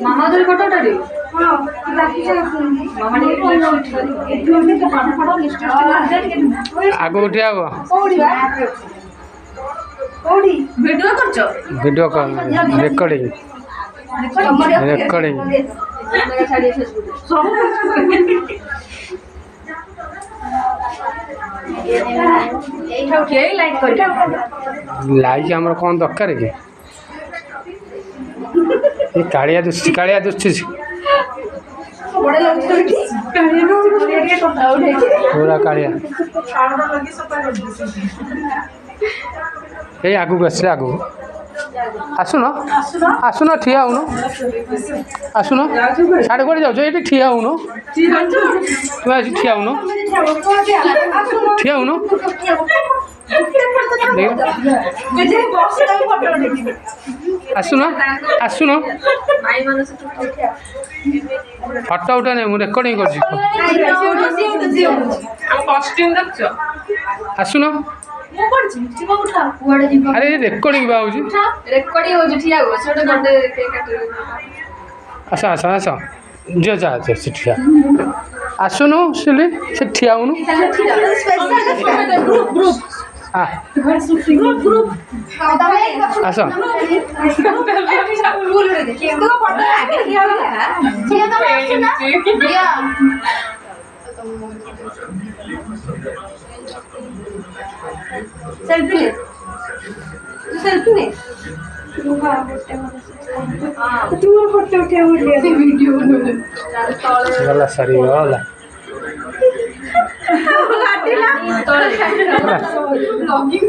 ମାମା ଧରି ଫଟୋଟା ଆଗକୁ ଠିଆ ହବ ଭିଡିଓ କରୁଛ video call recording recording like ଆମର କ'ଣ ଦରକାର କି ଏ କାଳିଆ ଦୁଶୁଛି ପୁରା କାଳିଆ ଏଇ ଆଗକୁ ଆସିଲେ ଆଗକୁ ଆସୁନ ଠିଆ ହେଉନ ଆସୁନ ସାଡ଼େ କୁଆଡ଼େ ଯାଉଛ ଏଇଠି ଠିଆ ହେଉନ ତୁମେ ଆସି ଠିଆ ହେଉନ ଆସୁନ ଫଟୋ ଉଠା ନାହିଁ ମୁଁ ରେକର୍ଡିଂ କରୁଛି ଆସୁନ ଆରେ ରେକର୍ଡିଂ ବା ହେଉଛି ଆସ ଝିଅ ଯା ସେ ଠିଆ ଆସୁନୁ ସିଲି ସେ ଠିଆ ହେଉନୁ ଆସ सेल्फी ले तू फोटो उठा वीडियो गला सरी गला लॉगिंग